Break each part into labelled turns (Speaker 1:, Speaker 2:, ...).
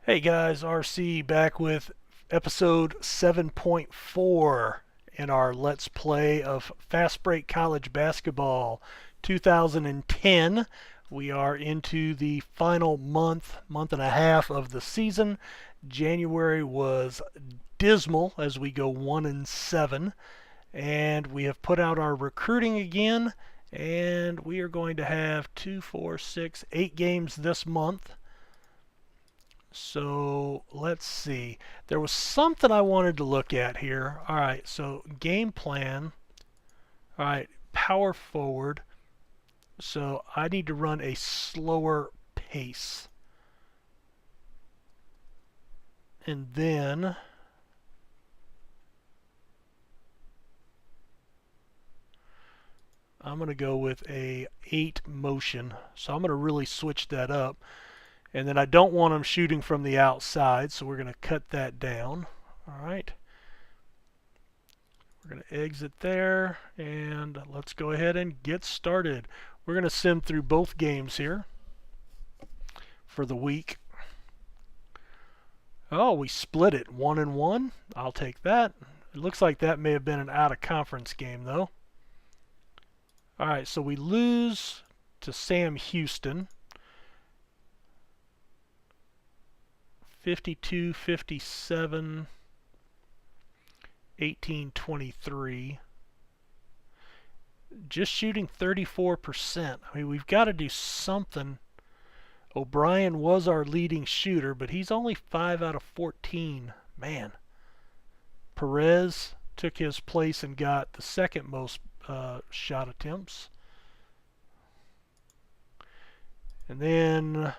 Speaker 1: Hey guys, RC back with episode 7.4 in our Let's Play of Fast Break College Basketball 2010. We are into the final month and a half of the season. January was dismal as we go 1-7, and we have put out our recruiting again, and we are going to have 2, 4, 6, 8 games this month. So let's see. There was something I wanted to look at here. All right, so game plan. All right, power forward. So I need to run a slower pace. And then I'm going to go with a 8 motion. So I'm going to really switch that up. And then I don't want them shooting from the outside, so we're going to cut that down. All right. We're going to exit there, and let's go ahead and get started. We're going to sim through both games here for the week. Oh, we split it 1-1. I'll take that. It looks like that may have been an out-of-conference game, though. All right, so we lose to Sam Houston. 52-57, 18-23. Just shooting 34%. I mean, we've got to do something. O'Brien was our leading shooter, but he's only 5 out of 14. Man. Perez took his place and got the second most shot attempts. And then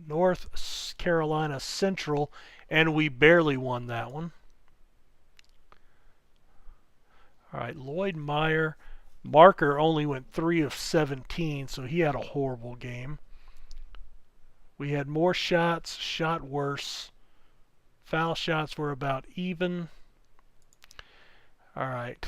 Speaker 1: North Carolina Central, and we barely won that one. All right, Lloyd Meyer. Marker only went 3 of 17, so he had a horrible game. We had more shots, shot worse. Foul shots were about even. All right.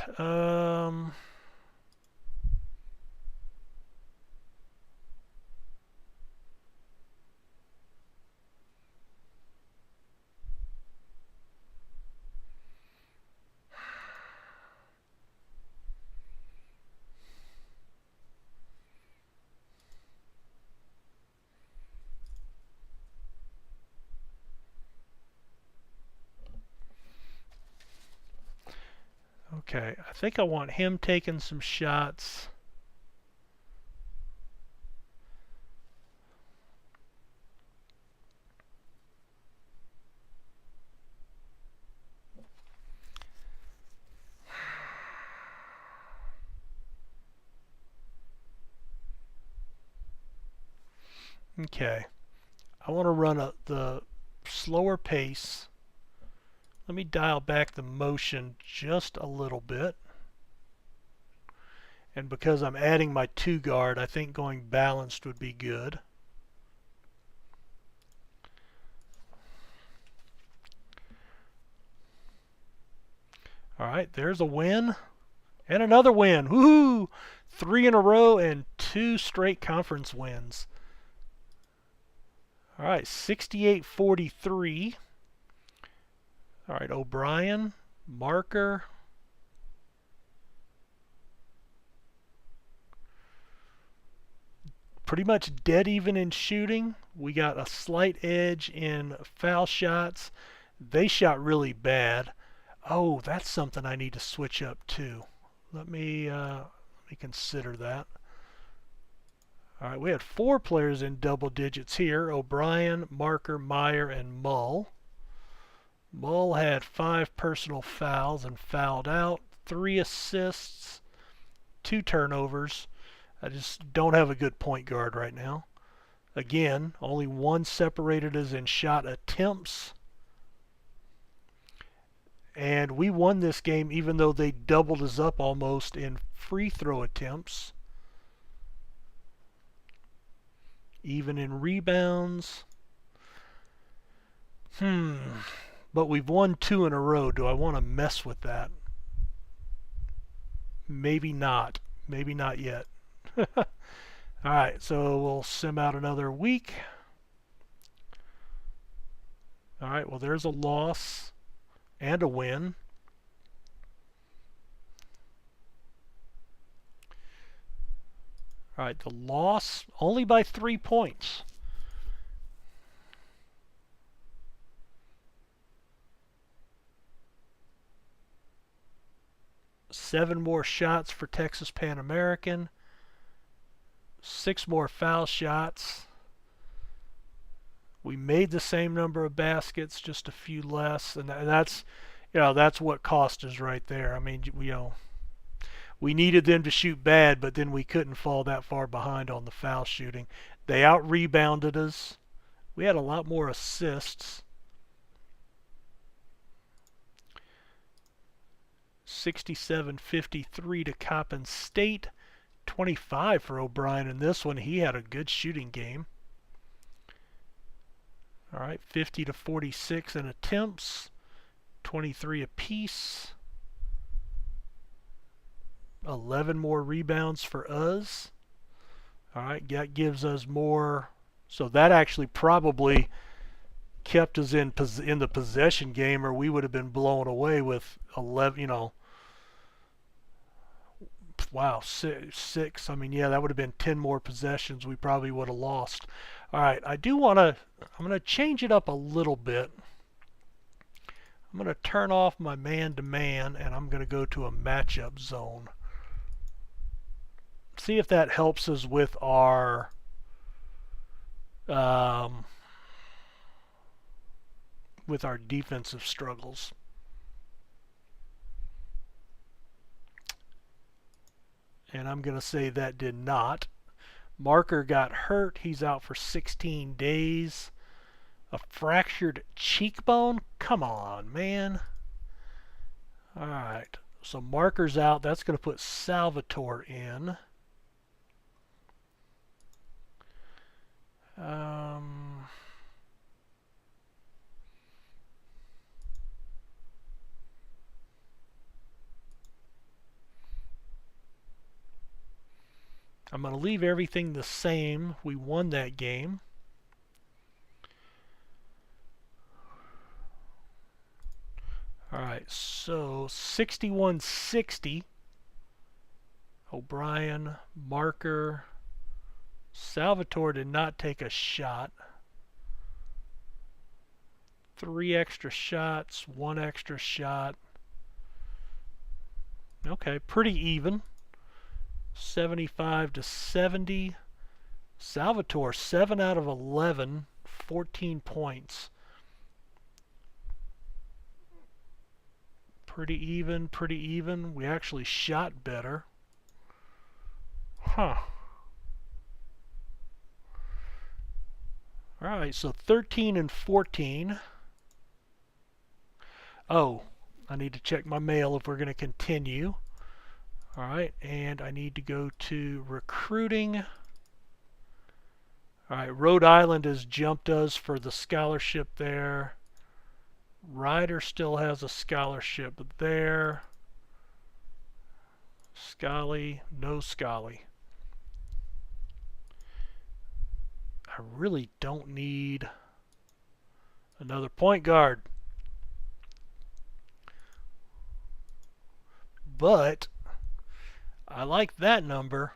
Speaker 1: Okay, I think I want him taking some shots. Okay, I want to run the slower pace. Let me dial back the motion just a little bit. And because I'm adding my 2 guard, I think going balanced would be good. All right, there's a win. And another win. Woohoo! 3 in a row and 2 straight conference wins. All right, 68-43. All right, O'Brien, Marker. Pretty much dead even in shooting. We got a slight edge in foul shots. They shot really bad. Oh, that's something I need to switch up too. Let me consider that. All right, we had 4 players in double digits here. O'Brien, Marker, Meyer, and Mull. Mull had 5 personal fouls and fouled out. 3 assists, 2 turnovers. I just don't have a good point guard right now. Again, only 1 separated us in shot attempts. And we won this game even though they doubled us up almost in free throw attempts. Even in rebounds. But we've won 2 in a row. Do I want to mess with that? Maybe not. Maybe not yet. Alright, so we'll sim out another week. All right, well, there's a loss and a win. All right, the loss only by 3 points. Seven more shots for Texas Pan American. 6 more foul shots. We made the same number of baskets, just a few less, and that's, that's what cost us right there. I mean, we needed them to shoot bad, but then we couldn't fall that far behind on the foul shooting. They out-rebounded us. We had a lot more assists. 67-53 to Coppin State. 25 for O'Brien in this one. He had a good shooting game. All right, 50-46 in attempts. 23 apiece. 11 more rebounds for us. All right, that gives us more. So that actually probably kept us in the possession game, or we would have been blown away with 11, wow, six. I mean, yeah, that would have been 10 more possessions. We probably would have lost. All right, I'm going to change it up a little bit. I'm going to turn off my man-to-man, and I'm going to go to a matchup zone. See if that helps us with our defensive struggles. And I'm going to say that did not. Marker got hurt. He's out for 16 days. A fractured cheekbone? Come on, man. All right. So Marker's out. That's going to put Salvatore in. I'm going to leave everything the same. We won that game. All right, so 61-60. O'Brien, Marker. Salvatore did not take a shot. 3 extra shots, 1 extra shot. Okay, pretty even. 75-70. Salvatore, 7 out of 11, 14 points. Pretty even, pretty even. We actually shot better. Huh. Alright, so 13 and 14. Oh, I need to check my mail if we're going to continue. Alright, and I need to go to recruiting. Alright, Rhode Island has jumped us for the scholarship there. Ryder still has a scholarship there. Scully, no Scully. I really don't need another point guard. But I like that number.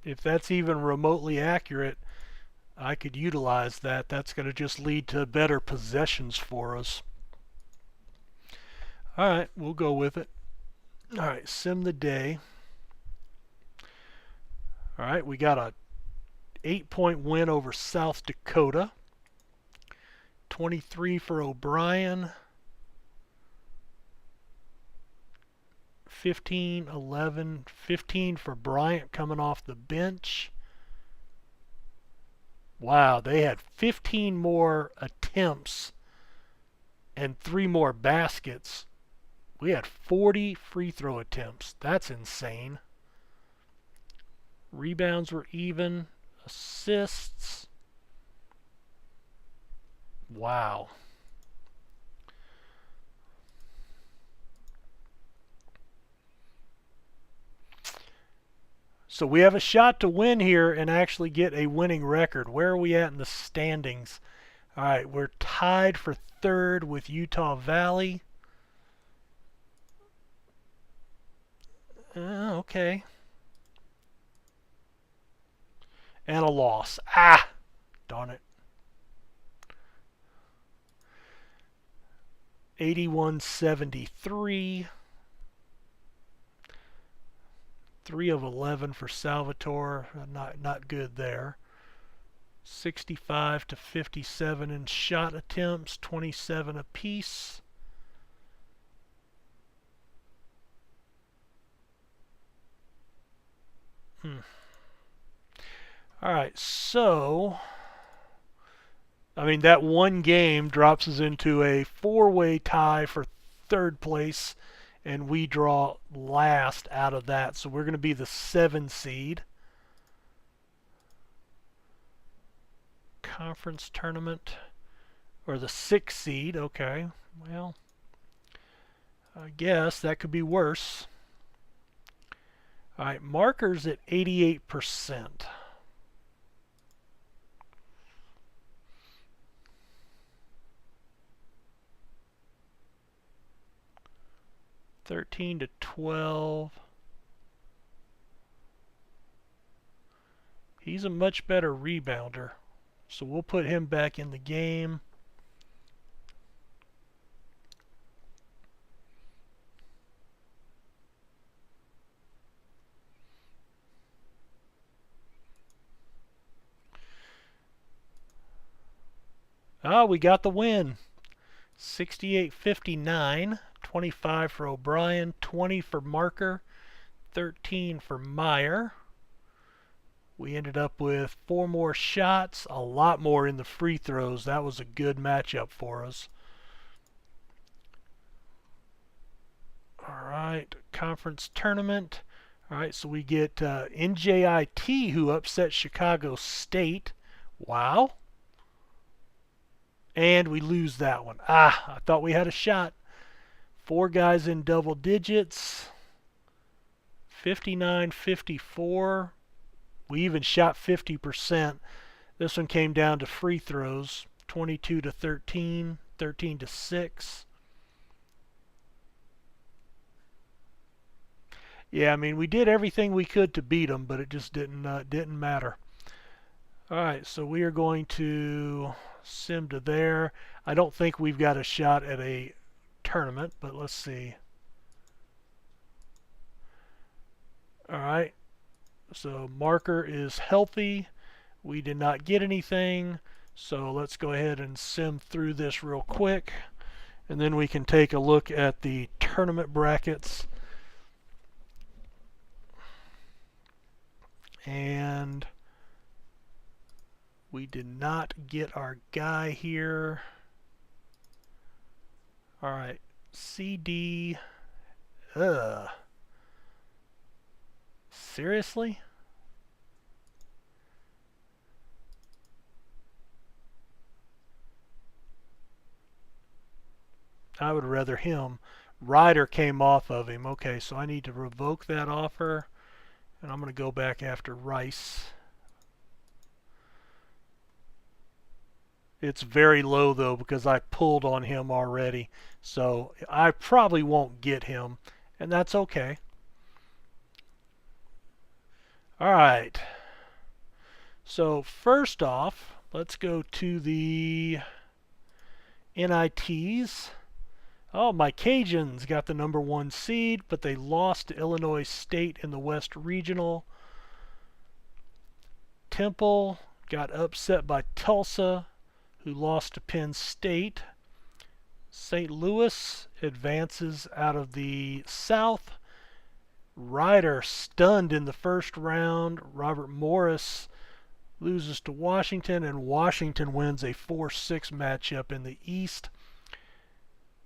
Speaker 1: If that's even remotely accurate, I could utilize that. That's going to just lead to better possessions for us. Alright, we'll go with it. Alright, sim the day. Alright, we got a 8-point win over South Dakota. 23 for O'Brien. 15, 11, 15 for Bryant coming off the bench. Wow, they had 15 more attempts and 3 more baskets. We had 40 free throw attempts. That's insane. Rebounds were even. Assists. Wow. So we have a shot to win here and actually get a winning record. Where are we at in the standings? All right, we're tied for third with Utah Valley. Okay. And a loss. Ah, darn it. 81-73. 3 of 11 for Salvatore. Not good there. 65-57 in shot attempts, 27 apiece. All right, so I mean that one game drops us into a four-way tie for third place, and we draw last out of that. So we're going to be the 7 seed. Conference tournament, or the 6 seed. Okay, well, I guess that could be worse. All right, markers at 88%. (13 to 12). He's a much better rebounder, so we'll put him back in the game. Ah, we got the win. 68-59, 25 for O'Brien, 20 for Marker, 13 for Meyer. We ended up with 4 more shots, a lot more in the free throws. That was a good matchup for us. All right, conference tournament. All right, so we get NJIT, who upset Chicago State. Wow. And we lose that one. I thought we had a shot. 4 guys in double digits. 59-54. We even shot 50%. This one came down to free throws. 22-13, 13-6. Yeah, I mean, we did everything we could to beat them, but it just didn't matter. All right, so we are going to sim to there. I don't think we've got a shot at a tournament, but let's see. All right, so Marker is healthy. We did not get anything, so let's go ahead and sim through this real quick, and then we can take a look at the tournament brackets. And we did not get our guy here. All right, CD. Seriously? I would rather him. Ryder came off of him. Okay, so I need to revoke that offer, and I'm going to go back after Rice. It's very low though because I pulled on him already, so I probably won't get him, and that's okay. Alright, so first off, let's go to the NITs. Oh, my Cajuns got the #1 seed, but they lost to Illinois State in the West Regional. Temple got upset by Tulsa, who lost to Penn State. St. Louis advances out of the South. Ryder stunned in the first round. Robert Morris loses to Washington, and Washington wins a 4-6 matchup in the East.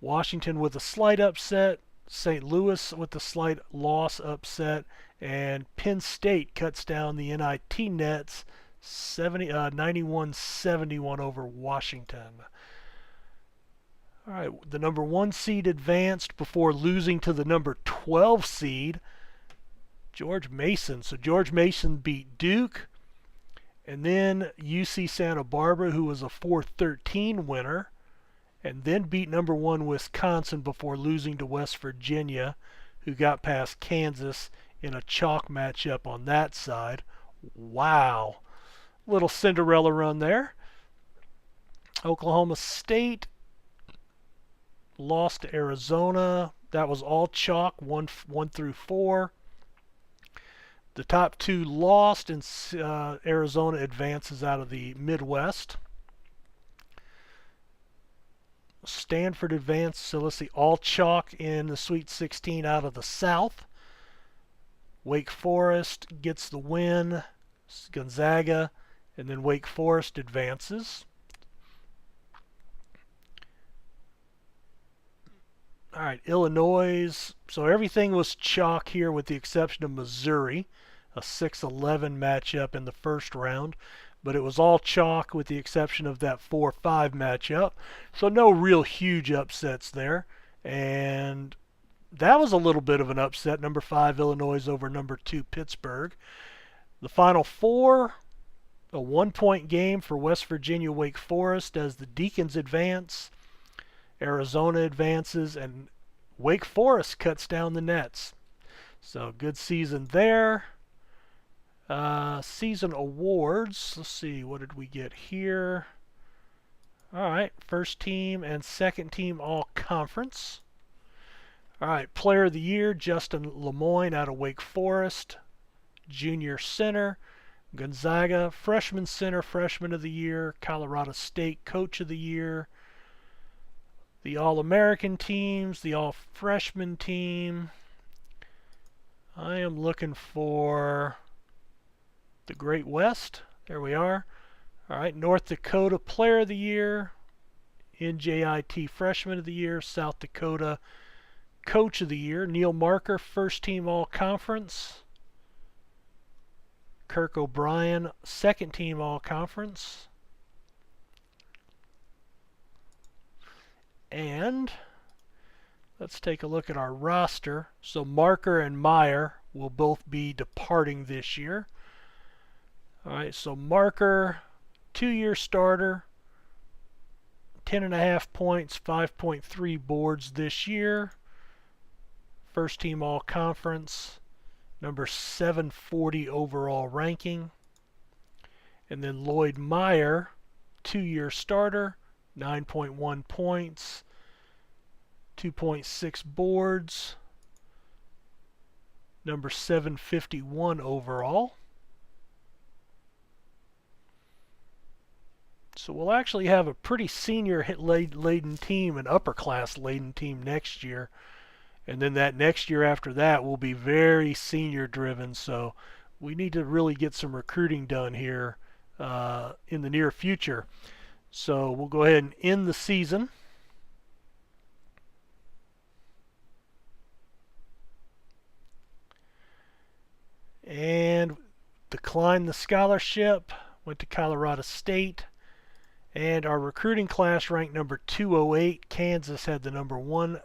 Speaker 1: Washington with a slight upset. St. Louis with a slight loss upset. And Penn State cuts down the NIT Nets 91-71 over Washington. All right, the #1 seed advanced before losing to the #12 seed. George Mason. So George Mason beat Duke. And then UC Santa Barbara, who was a 4-13 winner. And then beat number 1 Wisconsin before losing to West Virginia, who got past Kansas in a chalk matchup on that side. Wow. Little Cinderella run there. Oklahoma State lost to Arizona. That was all chalk, 1 through 4. The top 2 lost, and Arizona advances out of the Midwest. Stanford advanced, so let's see, all chalk in the Sweet 16 out of the South. Wake Forest gets the win. Gonzaga, and then Wake Forest advances. All right, Illinois. So everything was chalk here with the exception of Missouri, a 6-11 matchup in the first round. But it was all chalk with the exception of that 4-5 matchup. So no real huge upsets there. And that was a little bit of an upset. Number 5 Illinois over number 2 Pittsburgh. The Final Four, a 1-point game for West Virginia Wake Forest as the Deacons advance. Arizona advances, and Wake Forest cuts down the nets. So good season there. Season awards. Let's see, what did we get here? All right, first team and second team all conference. All right, player of the year, Justin Lemoyne out of Wake Forest. Junior center, Gonzaga. Freshman center, freshman of the year. Colorado State coach of the year. The All-American teams, the All-Freshman team. I am looking for the Great West. There we are. All right, North Dakota Player of the Year. NJIT Freshman of the Year. South Dakota Coach of the Year. Neil Marker, First Team All-Conference. Kirk O'Brien, Second Team All-Conference. And let's take a look at our roster. So Marker and Meyer will both be departing this year. All right, so Marker, 2-year starter, 10.5 points, 5.3 boards this year. First team all conference, number 740 overall ranking. And then Lloyd Meyer, 2-year starter, 9.1 points, 2.6 boards, number 751 overall. So we'll actually have a pretty senior-laden team, an upper-class-laden team next year. And then that next year after that will be very senior-driven. So we need to really get some recruiting done here in the near future. So we'll go ahead and end the season. And declined the scholarship, went to Colorado State. And our recruiting class ranked number 208. Kansas had the number 1.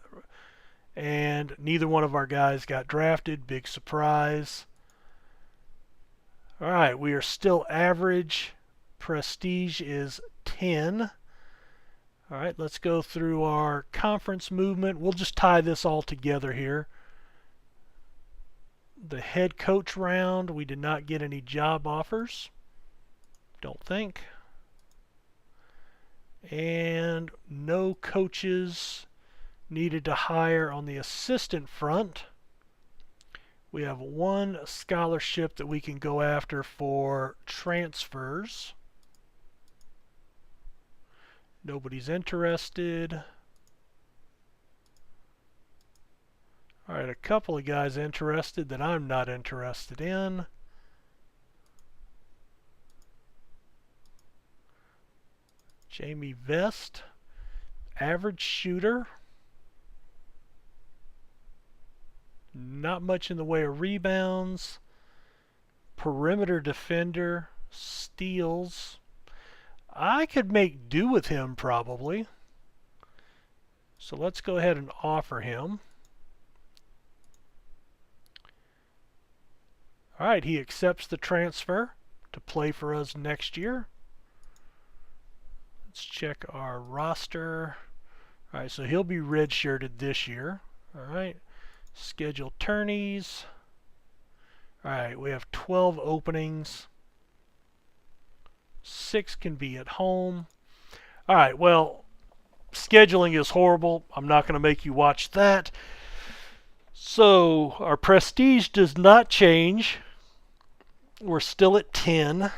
Speaker 1: And neither one of our guys got drafted. Big surprise. All right, we are still average. Prestige is 10. All right, let's go through our conference movement. We'll just tie this all together here. The head coach round, we did not get any job offers. Don't think. And no coaches needed to hire on the assistant front. We have one scholarship that we can go after for transfers. Nobody's interested. All right, a couple of guys interested that I'm not interested in. Jamie Vest, average shooter. Not much in the way of rebounds. Perimeter defender, steals. I could make do with him probably. So let's go ahead and offer him. All right, he accepts the transfer to play for us next year. Let's check our roster. All right, so he'll be redshirted this year. All right, scheduled tourneys. All right, we have 12 openings. 6 can be at home. All right, well, scheduling is horrible. I'm not going to make you watch that. So our prestige does not change. We're still at 10.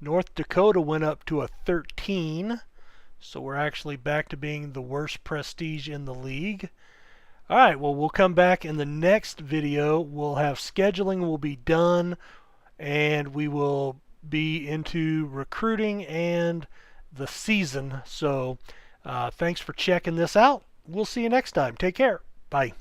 Speaker 1: North Dakota went up to a 13. So we're actually back to being the worst prestige in the league. All right, well, we'll come back in the next video. We'll have scheduling will be done, and we will be into recruiting and the season. So thanks for checking this out. We'll see you next time. Take care. Bye.